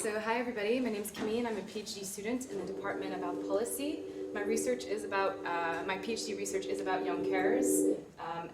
So hi everybody, my name is Camille and I'm a PhD student in the Department of Health Policy. My PhD research is about young carers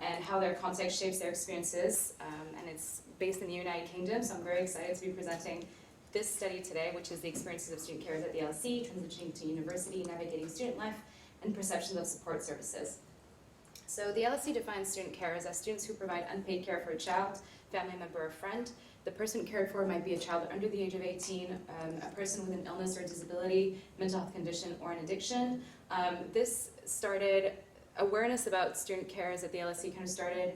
and how their context shapes their experiences, and it's based in the United Kingdom, so I'm very excited to be presenting this study today, which is the experiences of student carers at the LSE, transitioning to university, navigating student life, and perceptions of support services. So the LSE defines student carers as students who provide unpaid care for a child, family member, or friend. The person cared for might be a child under the age of 18, a person with an illness or disability, mental health condition, or an addiction. This started, awareness about student carers at the LSE kind of started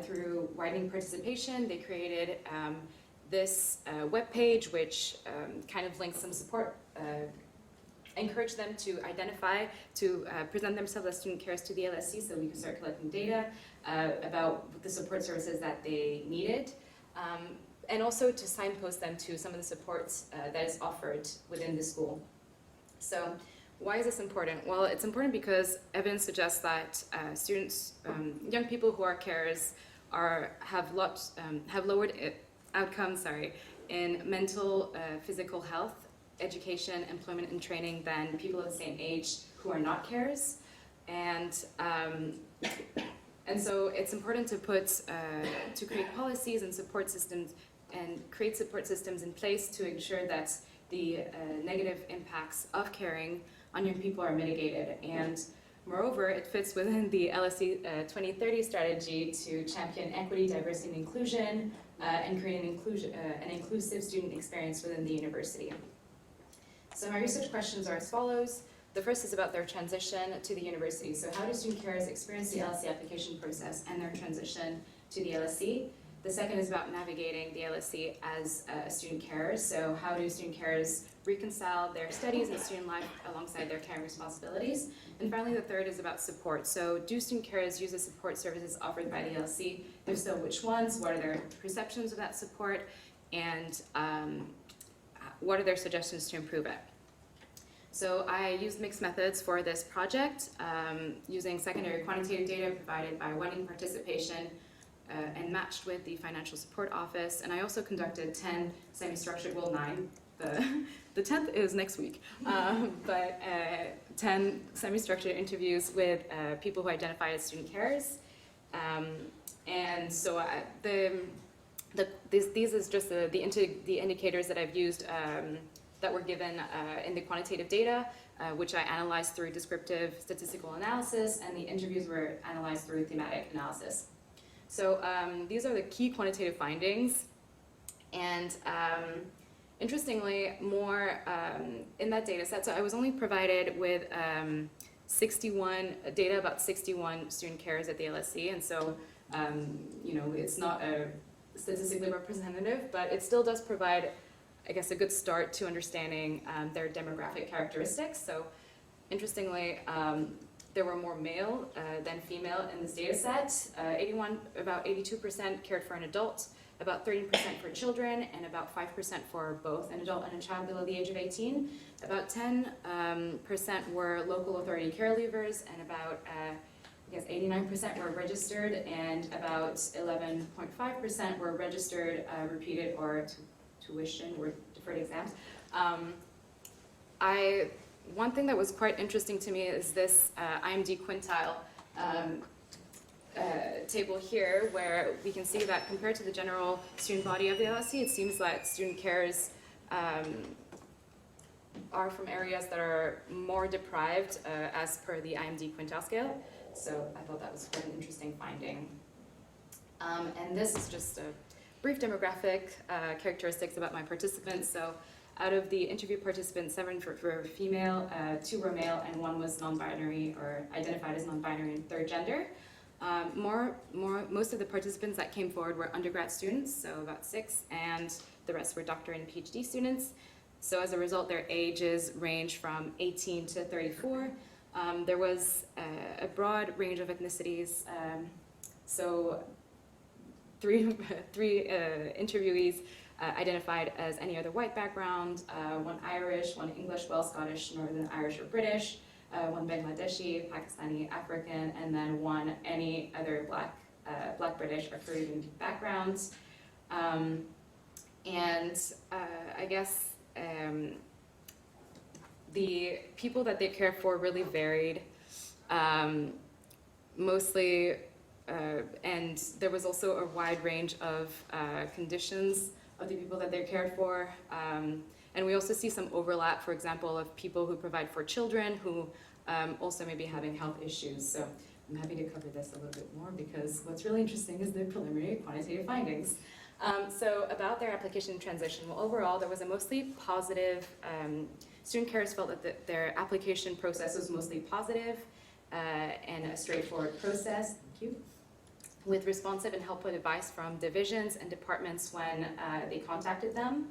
through widening participation. They created this webpage, which kind of links some support, encourage them to identify, to present themselves as student carers to the LSE so we can start collecting data about the support services that they needed. And also to signpost them to some of the supports that is offered within the school. So why is this important? Well, it's important because evidence suggests that students, young people who are carers have lowered outcomes in mental, physical health, education, employment, and training than people of the same age who are not carers. And so it's important to create policies and support systems and create support systems in place to ensure that the negative impacts of caring on young people are mitigated. And moreover, it fits within the LSE 2030 strategy to champion equity, diversity, and inclusion, and create an inclusive student experience within the university. So my research questions are as follows. The first is about their transition to the university. So how do student carers experience the LSE application process and their transition to the LSE? The second is about navigating the LSE as a student carer. So how do student carers reconcile their studies and student life alongside their caring responsibilities? And finally, the third is about support. So do student carers use the support services offered by the LSE? If so, which ones? What are their perceptions of that support? And what are their suggestions to improve it? So I used mixed methods for this project, using secondary quantitative data provided by widening participation and matched with the Financial Support Office. And I also conducted 10 semi-structured, well 9, the 10th is next week, but 10 semi-structured interviews with people who identify as student carers. And so these is just the indicators that I've used that were given in the quantitative data, which I analyzed through descriptive statistical analysis, and the interviews were analyzed through thematic analysis. So these are the key quantitative findings, and interestingly, more in that data set, so I was only provided with 61 data about 61 student carers at the LSE, and so it's not statistically representative, but it still does provide, I guess, a good start to understanding their demographic characteristics. So interestingly, there were more male than female in this data set. About 82% cared for an adult, about 13% for children, and about 5% for both an adult and a child below the age of 18. About 10% were local authority care leavers, and about 89% were registered, and about 11.5% were registered, repeated, or tuition or deferred exams. One thing that was quite interesting to me is this IMD quintile table here, where we can see that compared to the general student body of the LSE, it seems that student carers are from areas that are more deprived as per the IMD quintile scale. So I thought that was quite an interesting finding. And this is just a brief demographic characteristics about my participants. So out of the interview participants, 7 were female, 2 were male, and 1 was non-binary or identified as non-binary and third gender. Most of the participants that came forward were undergrad students, so about 6, and the rest were doctorate and PhD students. So as a result, their ages range from 18 to 34. There was a broad range of ethnicities. So three interviewees identified as any other white background, 1 Irish, 1 English, Welsh, Scottish, Northern Irish, or British, 1 Bangladeshi, Pakistani, African, and then 1 any other Black, British, or Caribbean backgrounds. I guess the people that they care for really varied, mostly, and there was also a wide range of conditions of the people that they cared for. And we also see some overlap, for example, of people who provide for children who also may be having health issues. So I'm happy to cover this a little bit more because what's really interesting is the preliminary quantitative findings. So about their application and transition, well, overall, there was a mostly positive, student carers felt that their application process was mostly positive and a straightforward process, thank you, with responsive and helpful advice from divisions and departments when they contacted them.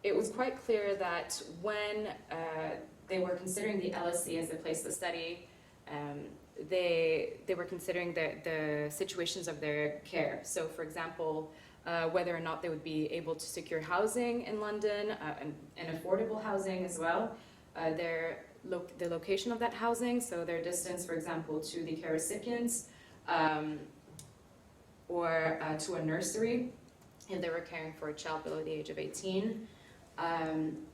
It was quite clear that when they were considering the LSE as a place to study, they were considering the situations of their care. So for example, whether or not they would be able to secure housing in London, and affordable housing as well, the location of that housing, so their distance, for example, to the care recipients, or to a nursery, if they were caring for a child below the age of 18.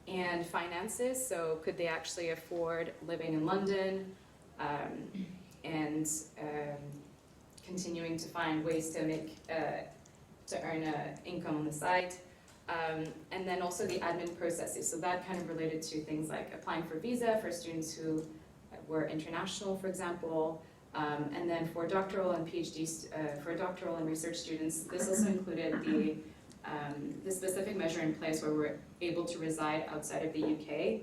And finances, so could they actually afford living in London, and continuing to find ways to make to earn an income on the side, and then also the admin processes. So that kind of related to things like applying for visa for students who were international, for example, and then for doctoral and PhD, for doctoral and research students, this also included the specific measure in place where we're able to reside outside of the UK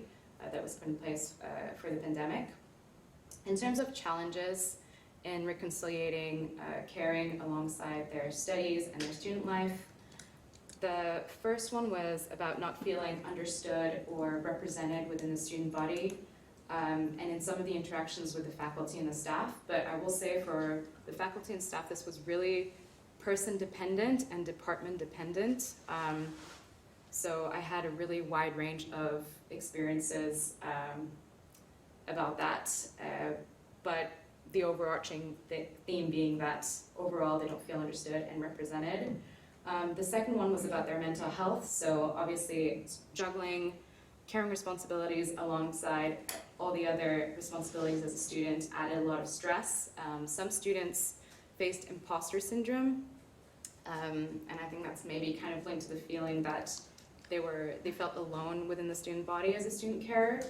that was put in place for the pandemic. In terms of challenges in reconciliating caring alongside their studies and their student life, the first one was about not feeling understood or represented within the student body, and in some of the interactions with the faculty and the staff. But I will say for the faculty and staff, this was really person dependent and department dependent. So I had a really wide range of experiences about that, but the overarching theme being that overall they don't feel understood and represented. The second one was about their mental health, so obviously juggling caring responsibilities alongside all the other responsibilities as a student added a lot of stress. Some students faced imposter syndrome, and I think that's maybe kind of linked to the feeling that they felt alone within the student body as a student carer.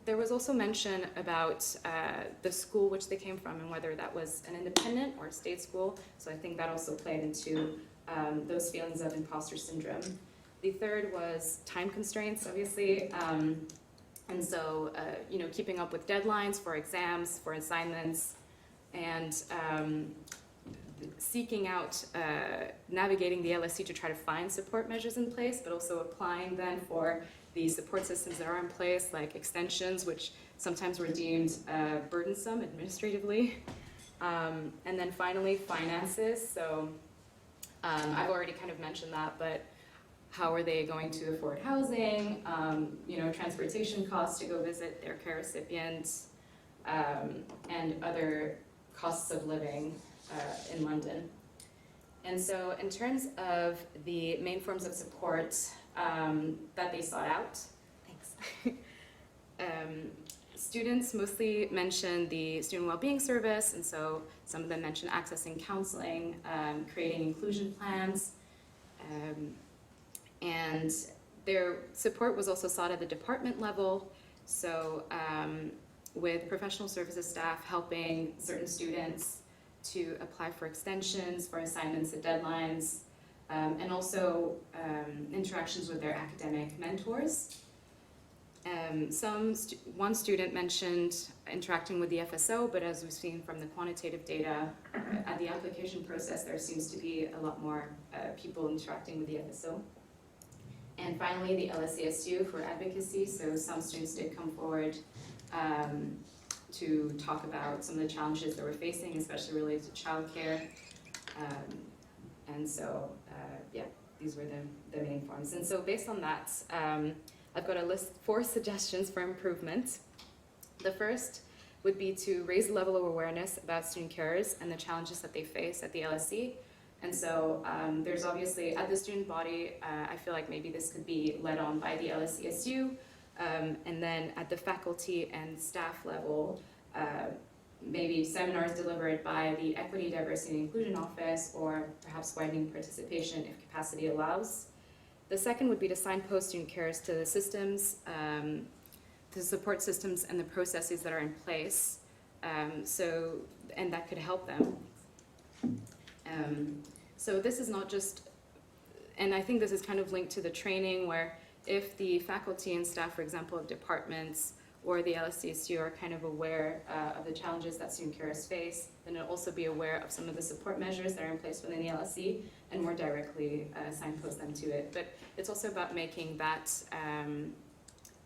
There was also mention about the school which they came from and whether that was an independent or a state school. So I think that also played into those feelings of imposter syndrome. The third was time constraints, obviously. And so, keeping up with deadlines for exams, for assignments, and seeking out, navigating the LSE to try to find support measures in place, but also applying then for the support systems that are in place, like extensions, which sometimes were deemed burdensome administratively. And then finally, finances. So I've already kind of mentioned that, but how are they going to afford housing, transportation costs to go visit their care recipients, and other costs of living in London. And so in terms of the main forms of support that they sought out, students mostly mentioned the Student Wellbeing Service, and so some of them mentioned accessing counseling, creating inclusion plans, and their support was also sought at the department level, so with professional services staff helping certain students to apply for extensions, for assignments and deadlines, and also interactions with their academic mentors. One student mentioned interacting with the FSO, but as we've seen from the quantitative data, at the application process there seems to be a lot more people interacting with the FSO. And finally, the LSESU for advocacy, so some students did come forward to talk about some of the challenges they were facing, especially related to childcare. And so, these were the main forms. And so based on that, I've got a list 4 suggestions for improvement. The first would be to raise the level of awareness about student carers and the challenges that they face at the LSE, And so there's obviously, at the student body, I feel like maybe this could be led on by the LSESU, and then at the faculty and staff level, maybe seminars delivered by the Equity, Diversity, and Inclusion Office, or perhaps widening participation if capacity allows. The second would be to signpost student carers to the systems, the support systems and the processes that are in place, and that could help them. So this is not just, and I think this is kind of linked to the training, where if the faculty and staff, for example, of departments or the LSESU are kind of aware of the challenges that student carers face, then it'll also be aware of some of the support measures that are in place within the LSE and more directly signpost them to it. But it's also about making that,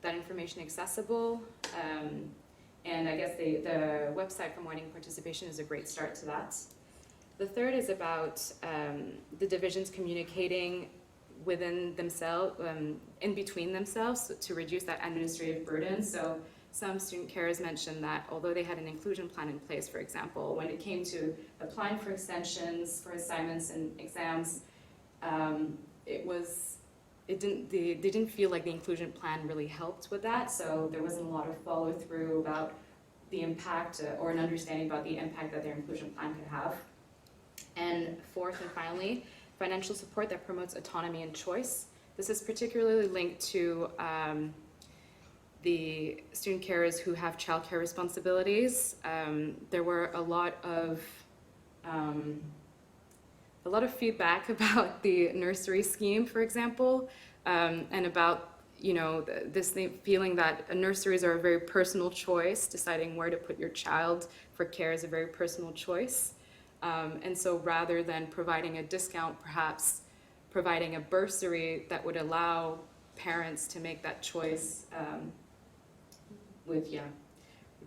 that information accessible, and I guess the website for widening participation is a great start to that. The third is about the divisions communicating within themselves, in between themselves, to reduce that administrative burden. So some student carers mentioned that although they had an inclusion plan in place, for example, when it came to applying for extensions, for assignments and exams, they didn't feel like the inclusion plan really helped with that. So there wasn't a lot of follow through about the impact or an understanding about the impact that their inclusion plan could have. And fourth and finally, financial support that promotes autonomy and choice. This is particularly linked to the student carers who have childcare responsibilities. There were a lot of feedback about the nursery scheme, for example, and about this feeling that nurseries are a very personal choice. Deciding where to put your child for care is a very personal choice. And so rather than providing a discount, perhaps providing a bursary that would allow parents to make that choice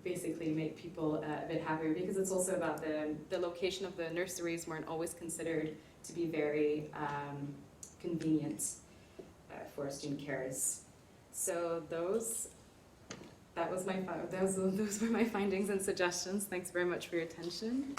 basically make people a bit happier, because it's also about the location of the nurseries weren't always considered to be very convenient for student carers. So those were my findings and suggestions. Thanks very much for your attention.